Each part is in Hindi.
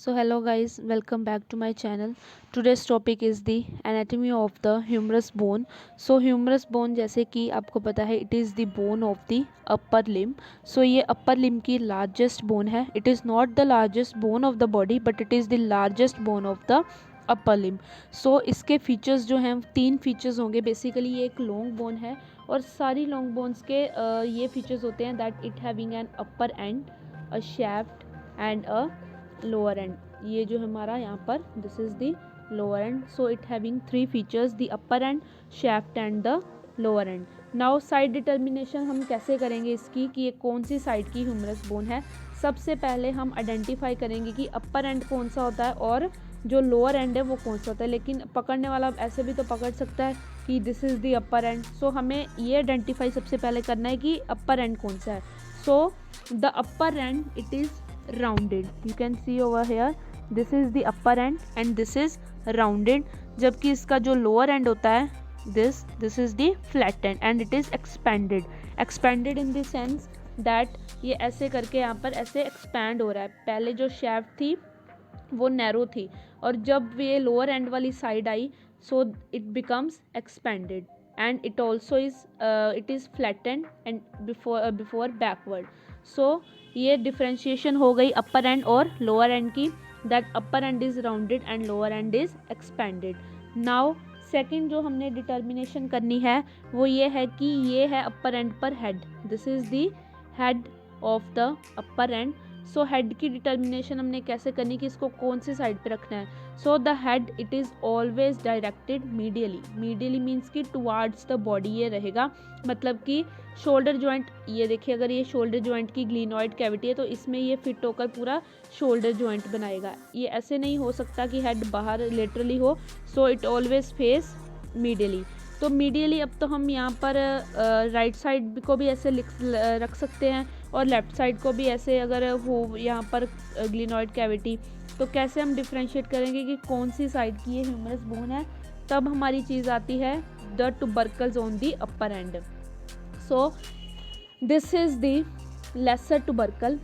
So hello guys, welcome back to my channel. Today's topic is the anatomy of the humerus bone. So humerus bone जैसे कि आपको पता है it is the bone of the upper limb. So ये upper limb की largest bone है. It is not the largest bone of the body but it is the largest bone of the upper limb. So इसके फीचर्स जो हैं 3 फीचर्स होंगे. बेसिकली ये एक लॉन्ग बोन है और सारी लॉन्ग बोन्स के ये फीचर्स होते हैं that it having an upper and, a shaft and a lower and. ये जो हमारा यहाँ पर this is the lower and. So it having 3 features, the upper and, shaft and the lower and. Now side determination हम कैसे करेंगे इसकी कि ये कौन सी साइड की ह्यूमरस बोन है. सबसे पहले हम आइडेंटिफाई करेंगे कि अपर एंड कौन सा होता है और जो लोअर एंड है वो कौन सा होता है. लेकिन पकड़ने वाला ऐसे भी तो पकड़ सकता है कि this is the upper end. So हमें ये आइडेंटिफाई सबसे पहले करना है कि अपर एंड कौन सा है. So the upper and it is rounded. You can see over here this is the upper end and this is rounded. जबकि इसका जो lower end होता है this is the flat end and it is expanded in the sense that ये ऐसे करके यहाँ पर ऐसे expand हो रहा है. पहले जो shaft थी वो narrow थी और जब ये lower end वाली side I so it becomes expanded and it also is flattened and before backward. So ये डिफ्रेंशिएशन हो गई अपर एंड और लोअर एंड की, that upper and is rounded and lower and is expanded. Now second जो हमने डिटर्मिनेशन करनी है वो ये है कि ये है अपर एंड पर head. This is the head of the upper end. So head की डिटर्मिनेशन हमने कैसे करनी कि इसको कौन सी साइड पे रखना है. So the head it is always directed medially means कि टुवार्ड्स द बॉडी ये रहेगा. मतलब कि शोल्डर जॉइंट, ये देखिए अगर ये शोल्डर जॉइंट की ग्लिनॉइड कैविटी है तो इसमें ये फिट होकर पूरा शोल्डर जॉइंट बनाएगा. ये ऐसे नहीं हो सकता कि हेड बाहर लेटरली हो. So it always face medially. तो मीडियली अब तो हम यहाँ पर राइट साइड को भी ऐसे रख सकते हैं और लेफ़्ट साइड को भी ऐसे अगर हो यहाँ पर ग्लिनॉइड कैविटी. तो कैसे हम डिफ्रेंशिएट करेंगे कि कौन सी साइड की ये ह्यूमरस बोन है. तब हमारी चीज़ आती है the tubercles on the upper end. So this is the lesser tubercle.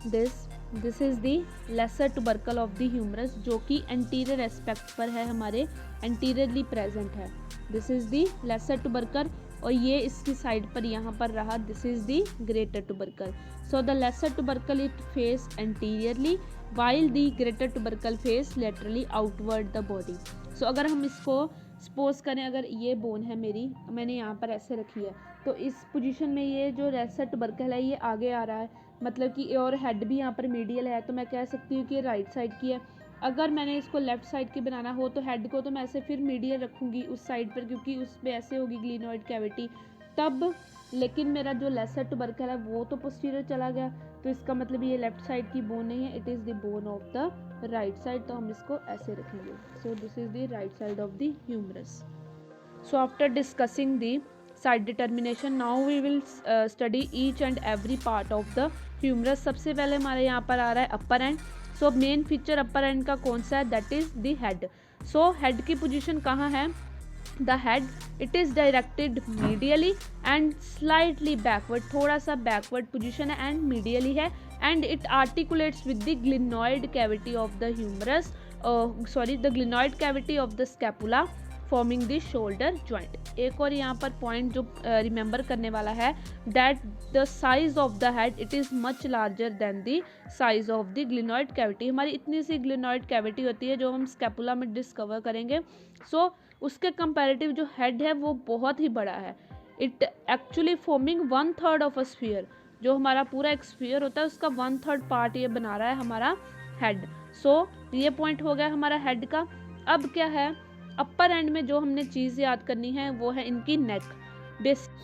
This is the lesser tubercle of the humerus जो कि एंटीरियर एस्पेक्ट पर है, हमारे एंटीरियरली प्रेजेंट है. This is the lesser tubercle और ये इसकी साइड पर यहाँ पर रहा this is the greater tubercle. So the lesser tubercle it face anteriorly while the greater tubercle face laterally outward the body. So अगर हम इसको सपोज करें, अगर ये बोन है मेरी, मैंने यहाँ पर ऐसे रखी है तो इस पोजीशन में ये जो लेसर टुबरकल है ये आगे आ रहा है, मतलब कि और हेड भी यहाँ पर मीडियल है तो मैं कह सकती हूँ कि ये राइट साइड की है. अगर मैंने इसको लेफ़्ट साइड की बनाना हो तो हेड को तो मैं ऐसे फिर मीडियल रखूँगी उस साइड पर क्योंकि उस पर ऐसे होगी ग्लिनॉइड कैविटी तब. लेकिन मेरा जो लेसर टुबरकल है वो तो पोस्टीरियर चला गया तो इसका मतलब ये लेफ़्ट साइड की बोन नहीं है, it is the bone of the right side. तो हम इसको ऐसे रखेंगे. So this is the right side of the humerus. So after discussing the side determination now we will study each and every part of the humerus. सबसे पहले हमारे यहाँ पर आ रहा है upper end. So main feature upper end का कौन सा है, that is the head. So head की पोजीशन कहाँ है, the head it is directed medially and slightly backward, थोड़ा सा बैकवर्ड पोजीशन है एंड मीडियली है and it articulates with the glenoid cavity of the humerus, the glenoid cavity of the scapula forming the shoulder joint. एक और यहाँ पर पॉइंट जो रिमेंबर करने वाला है that the size of the head it is much larger than the size of the glenoid cavity. हमारी इतनी सी ग्लिनॉइड कैविटी होती है जो हम स्कैपुला में डिस्कवर करेंगे. सो उसके कंपैरेटिव जो हेड है वो बहुत ही बड़ा है. It actually forming 1/3 of a sphere. जो हमारा पूरा एक स्फीयर होता है उसका 1/3 पार्ट ये बना रहा है हमारा हेड. सो ये पॉइंट हो गया हमारा हेड का. अब क्या है, अपर एंड में जो हमने चीज़ याद करनी है वो है इनकी neck.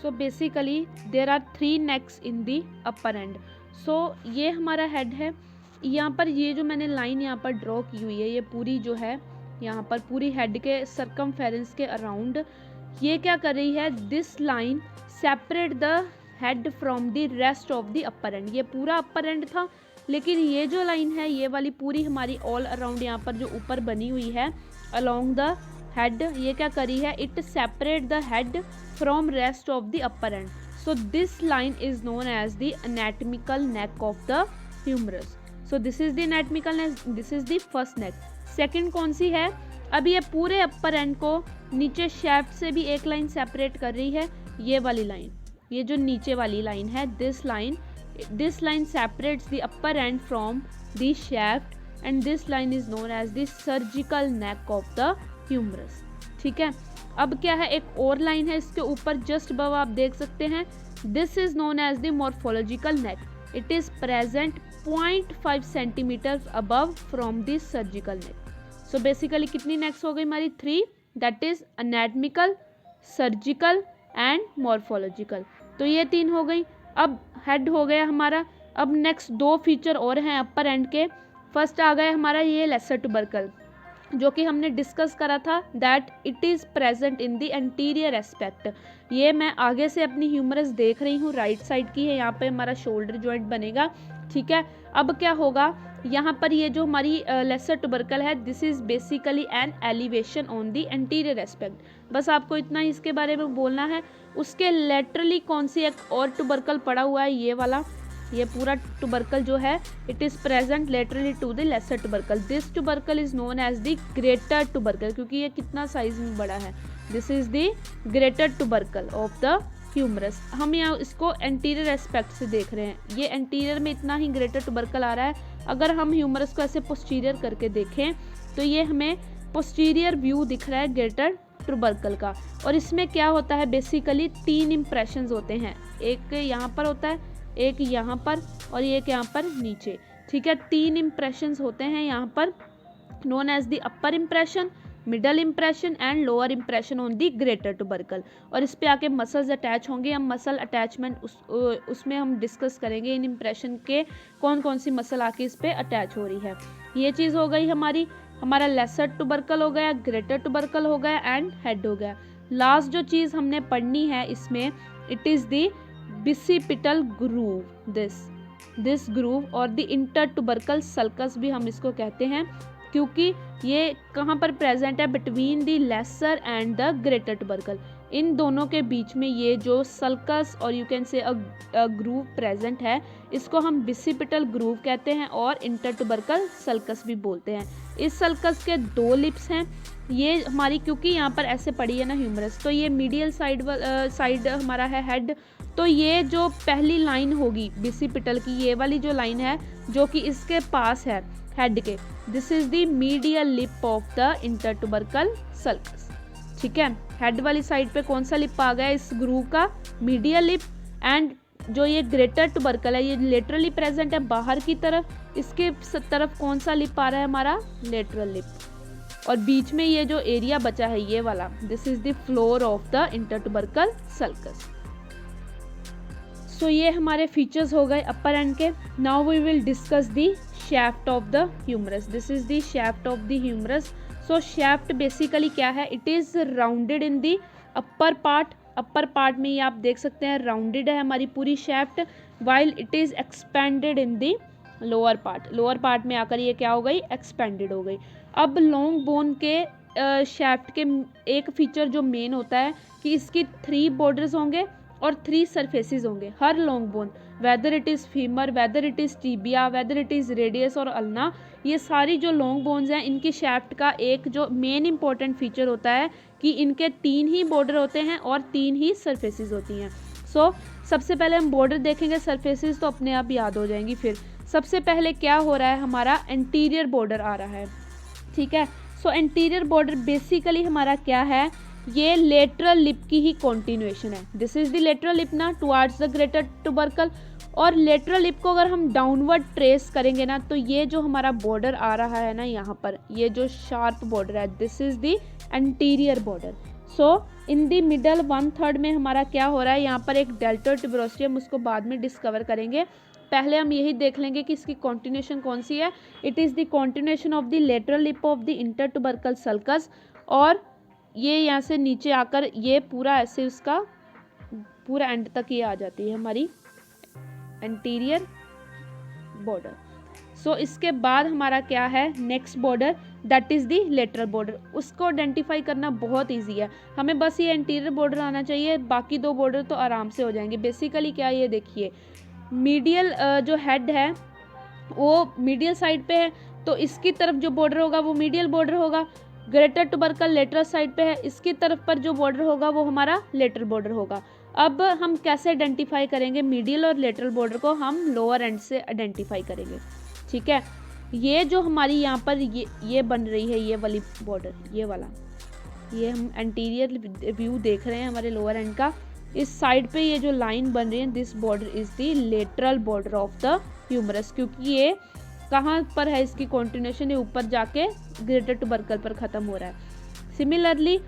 So basically there are 3 necks in the upper end. So ये हमारा हेड है. यहाँ पर ये जो मैंने लाइन यहाँ पर ड्रॉ की हुई है ये पूरी जो है यहाँ पर पूरी हेड के सरकमफेरेंस के अराउंड ये क्या कर रही है, this line separate the head from the rest of the upper and. ये पूरा अपर एंड था लेकिन ये जो लाइन है ये वाली पूरी हमारी ऑल अराउंड यहाँ पर जो ऊपर बनी हुई है अलोंग द हेड ये क्या करी है, it separate the head from rest of the upper end. So this line is known as the anatomical neck of the humerus. So this is the anatomical neck, this is the first neck. Second कौन सी है, अब ये पूरे अपर एंड को नीचे शैफ्ट से भी एक लाइन सेपरेट कर रही है, ये वाली लाइन, ये जो नीचे वाली लाइन है, this line separates the upper end from the shaft and this line is known as the surgical neck of the humerus. ठीक है, अब क्या है, एक और लाइन है इसके ऊपर जस्ट अबव, आप देख सकते हैं, this is known as the morphological neck, it is present 0.5 centimetre above from the surgical neck. So basically कितनी नेक्स हो गई हमारी, 3, that is anatomical, surgical and morphological. तो ये 3 हो गई। अब हेड हो गया हमारा। अब नेक्स्ट 2 फीचर और हैं अपर एंड के। फर्स्ट आ गया हमारा ये लेसर ट्यूबरकल, जो कि हमने डिस्कस करा था, that it is present in the anterior aspect. ये मैं आगे से अपनी ह्यूमरस देख रही हूँ, राइट साइड की है, यहाँ पे हमारा शोल्डर जॉइंट बनेगा। ठीक है, अब क्या होगा, यहाँ पर ये जो हमारी लेसर ट्यूबरकल है, this is basically an elevation on the anterior aspect. बस आपको इतना ही इसके बारे में बोलना है। उसके लेटरली कौन सी एक और ट्यूबरकल पड़ा हुआ है, ये वाला, ये पूरा ट्यूबरकल जो है, it is present laterally to the lesser tubercle. This tubercle is known as the greater tubercle, क्योंकि ये कितना साइज में बड़ा है। This is the greater tubercle of the humerus. हम यहाँ इसको एंटीरियर एस्पेक्ट से देख रहे हैं, ये एंटीरियर में इतना ही ग्रेटर ट्यूबरकल आ रहा है। अगर हम ह्यूमरस को ऐसे पोस्टीरियर करके देखें तो ये हमें पोस्टीरियर व्यू दिख रहा है ग्रेटर ट्यूबरकल का। और इसमें क्या होता है, बेसिकली 3 इंप्रेशंस होते हैं, एक यहाँ पर होता है, एक यहाँ पर और एक यहाँ पर नीचे। ठीक है, 3 इंप्रेशंस होते हैं यहाँ पर, known as the upper impression, middle impression and lower impression on the greater tubercle. और इस पे आके मसल्स अटैच होंगे, हम मसल अटैचमेंट उसमें हम डिस्कस करेंगे, इन इंप्रेशन के कौन कौन सी मसल आके इस पे अटैच हो रही है। ये चीज़ हो गई हमारा लेसर ट्यूबरकल हो गया, ग्रेटर ट्यूबरकल हो गया एंड हेड हो गया। लास्ट जो चीज़ हमने पढ़नी है इसमें, it is the bicipital groove, this groove और द इंटर ट्यूबरकल सल्कस भी हम इसको कहते हैं, क्योंकि ये कहाँ पर प्रेजेंट है, between the lesser and the greater tubercle. इन दोनों के बीच में ये जो सल्कस और you can say a groove present है, इसको हम बिसिपिटल ग्रूव कहते हैं और इंटर ट्यूबरकल सल्कस भी बोलते हैं। इस सल्कस के 2 लिप्स हैं, ये हमारी, क्योंकि यहाँ पर ऐसे पड़ी है ना ह्यूमरस, तो ये मीडियल साइड हमारा है हेड। तो ये जो पहली लाइन होगी बिसिपिटल की, ये वाली जो लाइन है जो कि इसके पास है हेड के, this is the medial lip of the intertubercular sulcus. ठीक है, हेड वाली साइड पे कौन सा लिप आ गया इस ग्रूव का, मीडियल लिप। एंड जो ये ग्रेटर ट्यूबरकल है, ये लेटरली प्रेजेंट है बाहर की तरफ, इसके तरफ कौन सा लिप आ रहा है हमारा, लेटरल लिप। और बीच में ये जो एरिया बचा है ये वाला, this is the floor of the intertubercular sulcus. So ये हमारे फीचर्स हो गए अपर एंड के। Now we will discuss the shaft of the humerus. This is the shaft of the humerus. So shaft basically क्या है, it is rounded in the upper part. upper part में ये आप देख सकते हैं rounded है हमारी पूरी shaft, while it is expanded in the lower part. lower part में आकर ये क्या हो गई, expanded हो गई। अब long bone के shaft के एक फीचर जो मेन होता है कि इसकी 3 borders होंगे और 3 सरफेसेस होंगे हर long bone, whether it is femur, whether it is tibia, whether it is radius और अल्ना। ये सारी जो लॉन्ग बोन्स हैं, इनकी शैफ्ट का एक जो मेन इंपॉर्टेंट फीचर होता है कि इनके 3 ही बॉर्डर होते हैं और 3 ही सरफेसेस होती हैं। सो सबसे पहले हम बॉर्डर देखेंगे, सरफेसेस तो अपने आप याद हो जाएंगी। फिर सबसे पहले क्या हो रहा है, हमारा एंटीरियर बॉर्डर आ रहा है। ठीक है, सो एंटीरियर बॉर्डर बेसिकली हमारा क्या है, ये लेटरल लिप की ही कॉन्टिन्यूएशन है। This is the lateral lip ना टुवार्ड्स द ग्रेटर ट्यूबरकल। और लेटरल लिप को अगर हम डाउनवर्ड ट्रेस करेंगे ना, तो ये जो हमारा बॉर्डर आ रहा है ना यहाँ पर, ये जो शार्प बॉर्डर है, this is the anterior border. So in the middle 1/3 में हमारा क्या हो रहा है, यहाँ पर एक डेल्टोइड ट्यूबरोस्ट्री, हम उसको बाद में डिस्कवर करेंगे। पहले हम यही देख लेंगे कि इसकी कॉन्टिन्यूएशन कौन सी है। It is the continuation of the lateral lip of the intertubercular sulcus. और ये यहाँ से नीचे आकर ये पूरा ऐसे उसका पूरा एंड तक ये आ जाती है हमारी एंटीरियर बॉर्डर। सो इसके बाद हमारा क्या है, next border, that is the lateral border. उसको आइडेंटिफाई करना बहुत इजी है, हमें बस ये एंटीरियर बॉर्डर आना चाहिए, बाकी 2 बॉर्डर तो आराम से हो जाएंगे। बेसिकली क्या, ये देखिए मीडियल जो हेड है वो मीडियल साइड पे है, तो इसकी तरफ जो बॉर्डर होगा वो मीडियल बॉर्डर होगा। ग्रेटर ट्यूबरकल लेटरल साइड पे है, इसकी तरफ पर जो बॉर्डर होगा वो हमारा लेटरल बॉर्डर होगा। अब हम कैसे आइडेंटिफाई करेंगे मीडियल और लेटरल बॉर्डर को? हम लोअर एंड से आइडेंटिफाई करेंगे, ठीक है। ये जो हमारी यहाँ पर ये बन रही है, ये वाली बॉर्डर, ये वाला, ये हम एंटीरियर व्यू देख रहे हैं हमारे लोअर एंड का। इस साइड पे ये जो लाइन बन रही है, this border is the lateral border of the humerus, क्योंकि ये कहाँ पर है, इसकी कॉन्टिन्यूशन ये ऊपर जाके ग्रेटर ट्यूबरकल पर ख़त्म हो रहा है। सिमिलरली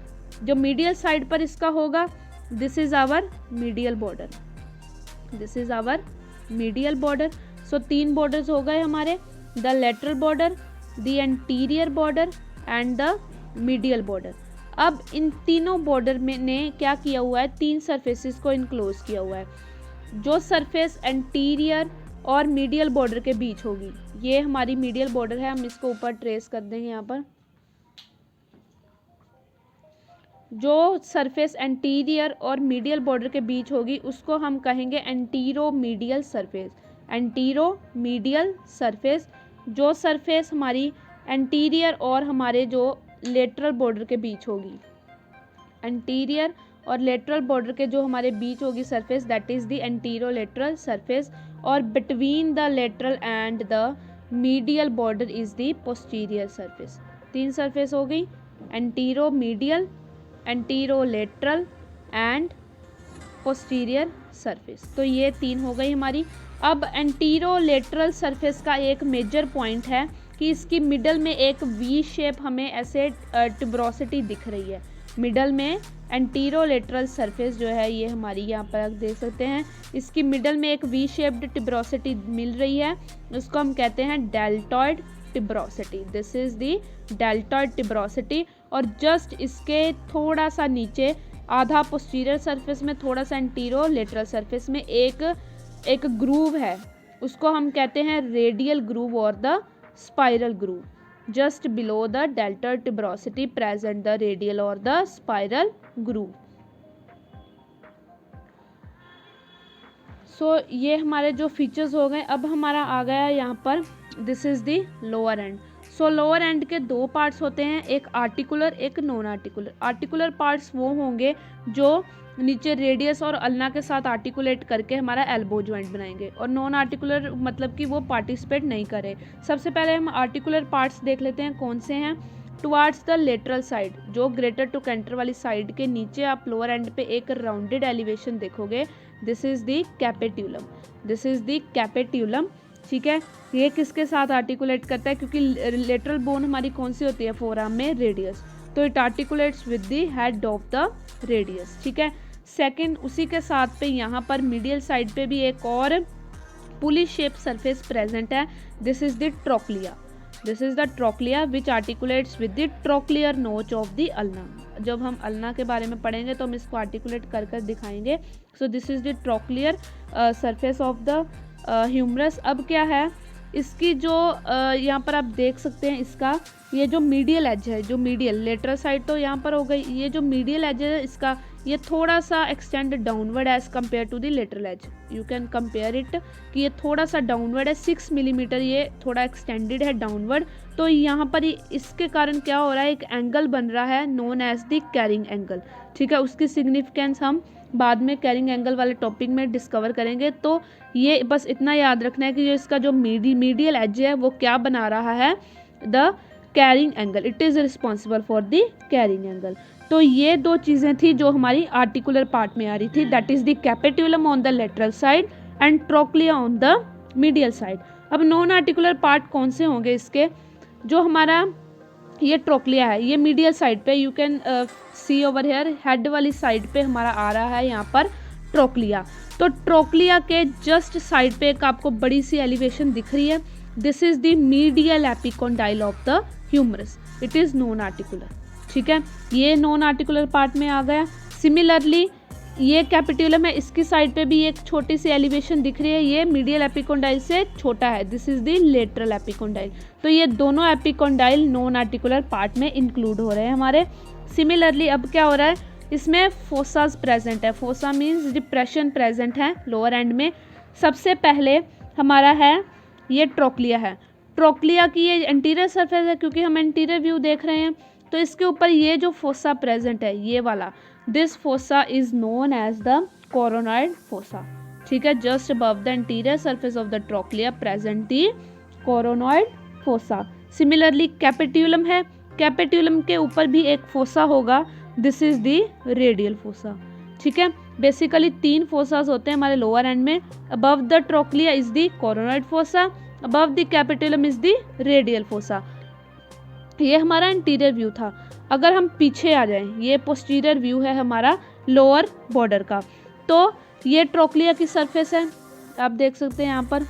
जो मीडियल साइड पर इसका होगा, this is our medial border, this is our medial border. So 3 borders हो गए हमारे, the lateral border, the anterior border and the medial border. अब इन तीनों बॉर्डर में ने क्या किया हुआ है, 3 सरफेसेस को इनक्लोज किया हुआ है। जो सरफेस एंटीरियर और मीडियल बॉर्डर के बीच होगी, ये हमारी मीडियल बॉर्डर है, हम इसको ऊपर ट्रेस कर देंगे यहाँ पर। जो सरफेस एंटीरियर और मीडियल बॉर्डर के बीच होगी उसको हम कहेंगे antero medial surface, antero medial surface. जो सरफेस हमारी एंटीरियर और हमारे जो लेटरल बॉर्डर के बीच होगी, एंटीरियर और लेटरल बॉर्डर के जो हमारे बीच होगी surface, that is the anterolateral surface. और between the lateral and the medial border is the posterior surface. 3 surface हो गई, anteromedial, anterolateral and posterior surface. तो ये 3 हो गई हमारी। अब एंटीरो लेटरल सरफेस का एक मेजर पॉइंट है कि इसकी मिडल में एक वी शेप हमें ऐसे ट्यूबरोसिटी दिख रही है। मिडल में एंटीरो लेटरल सरफेस जो है ये हमारी यहाँ पर आप देख सकते हैं, इसकी मिडल में एक वी शेप्ड ट्यूबरोसिटी मिल रही है, उसको हम कहते हैं deltoid tuberosity. This is the deltoid tuberosity. और जस्ट इसके थोड़ा सा नीचे आधा पोस्टीरियर सरफेस में, थोड़ा सा एंटीरो लेटरल सरफेस में एक ग्रूव है, उसको हम कहते हैं रेडियल ग्रूव और the spiral groove. Just below the deltoid tuberosity present the radial और द स्पाइरल ग्रूव। सो ये हमारे जो फीचर्स हो गए। अब हमारा आ गया यहाँ पर, this is the lower and. So lower and के 2 पार्ट्स होते हैं, एक आर्टिकुलर एक नॉन आर्टिकुलर। आर्टिकुलर पार्ट्स वो होंगे जो नीचे रेडियस और अल्ना के साथ आर्टिकुलेट करके हमारा एल्बो जॉइंट बनाएंगे, और नॉन आर्टिकुलर मतलब कि वो पार्टिसिपेट नहीं करे। सबसे पहले हम आर्टिकुलर पार्ट्स देख लेते हैं कौन से हैं। टुवार्ड्स द लेटरल साइड, जो ग्रेटर टू कैंटर वाली साइड के नीचे आप लोअर एंड पे एक राउंडेड एलिवेशन देखोगे, this is the capitulum, this is the capitulum, ठीक है। ये किसके साथ आर्टिकुलेट करता है, क्योंकि लेटरल बोन हमारी कौन सी होती है, फोरआर्म में रेडियस, तो it articulates with the head of the radius, ठीक है। सेकंड, उसी के साथ पे यहाँ पर मीडियल साइड पे भी एक और पुली शेप सरफेस प्रेजेंट है, this is the trochlea, this is the trochlea which articulates with the trochlear नोच ऑफ द अल्ना। जब हम अल्ना के बारे में पढ़ेंगे तो हम इसको आर्टिकुलेट कर कर दिखाएंगे। So this is the trochlear surface of the humerus. अब क्या है, इसकी जो यहाँ पर आप देख सकते हैं, इसका ये जो मीडियल एज है, जो मीडियल लेटरल साइड तो यहाँ पर हो गई, ये जो मीडियल एज है इसका ये थोड़ा सा extend downward as compare to the lateral edge. You can compare it कि ये थोड़ा सा डाउनवर्ड है, 6 मिलीमीटर ये थोड़ा एक्सटेंडेड है डाउनवर्ड। तो यहाँ पर इसके कारण क्या हो रहा है, एक एंगल बन रहा है known as the carrying angle, ठीक है। उसकी सिग्निफिकेंस हम बाद में कैरिंग एंगल वाले टॉपिक में डिस्कवर करेंगे। तो ये बस इतना याद रखना है कि इसका जो मीडियल एज है वो क्या बना रहा है, the carrying angle, it is responsible for the carrying angle. तो ये 2 चीज़ें थी जो हमारी आर्टिकुलर पार्ट में आ रही थी, that is the capitulum on the lateral side and trochlea on the medial side. अब नॉन आर्टिकुलर पार्ट कौन से होंगे इसके, जो हमारा ये ट्रोक्लिया है, ये मीडियल साइड पे, you can see over here, head वाली साइड पे हमारा आ रहा है यहाँ पर ट्रोक्लिया। तो ट्रोक्लिया के जस्ट साइड पे एक आपको बड़ी सी एलिवेशन दिख रही है, this is the medial epicondyle of the humerus, it is non articular, ठीक है। ये नॉन आर्टिकुलर पार्ट में आ गया। सिमिलरली ये कैपिट्यूलम है, इसकी साइड पे भी एक छोटी सी एलिवेशन दिख रही है, ये मीडियल एपिकोंडाइल से छोटा है, this is the lateral epicondyle. तो ये दोनों एपिकोंडाइल नॉन आर्टिकुलर पार्ट में इंक्लूड हो रहे हैं हमारे। सिमिलरली अब क्या हो रहा है, इसमें फोसास प्रेजेंट है, फोसा मीन्स डिप्रेशन प्रेजेंट है लोअर एंड में। सबसे पहले हमारा है ये ट्रोक्लिया है। ट्रोक्लिया की ये एंटीरियर सरफेस है, क्योंकि हम एंटीरियर व्यू देख रहे हैं, तो इसके ऊपर ये जो फोसा प्रेजेंट है, ये वाला, this fossa is known as the coronoid fossa. ठीक है, just above the anterior surface of the trochlea present the coronoid fossa. Similarly capitulum है, कैपिट्यूलम के ऊपर भी एक फोसा होगा, this is the radial fossa. ठीक है, बेसिकली 3 फोसास होते हैं हमारे लोअर एंड में। Above the trochlea is the coronoid fossa, above the capitulum is the radial fossa. ये हमारा इंटीरियर व्यू था। अगर हम पीछे आ जाएं, ये पोस्टीरियर व्यू है हमारा लोअर बॉर्डर का। तो ये ट्रोक्लिया की सरफेस है, आप देख सकते हैं यहाँ पर,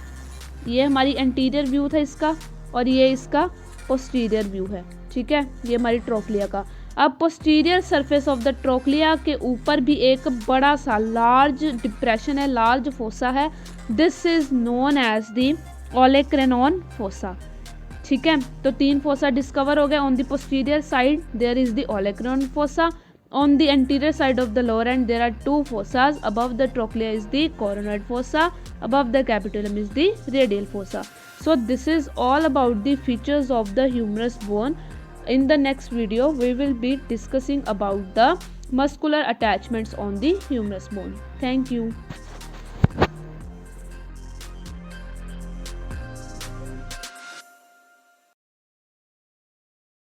ये हमारी इंटीरियर व्यू था इसका, और ये इसका पोस्टीरियर व्यू है। ठीक है, ये हमारी ट्रोक्लिया का। अब posterior surface of the trochlea के ऊपर भी एक बड़ा सा लार्ज डिप्रेशन है, लार्ज फोसा है, this is known as the olecranon fossa. ठीक है, तो 3 फोसा डिस्कवर हो गए। On the posterior side there is the olecranon fossa, on the anterior side of the lower end there are 2 fossas, above the trochlea is the coronoid fossa, above the capitulum is the radial fossa. So this is all about the features of the humerus bone. In the next video we will be discussing about the muscular attachments on the humerus bone. Thank you.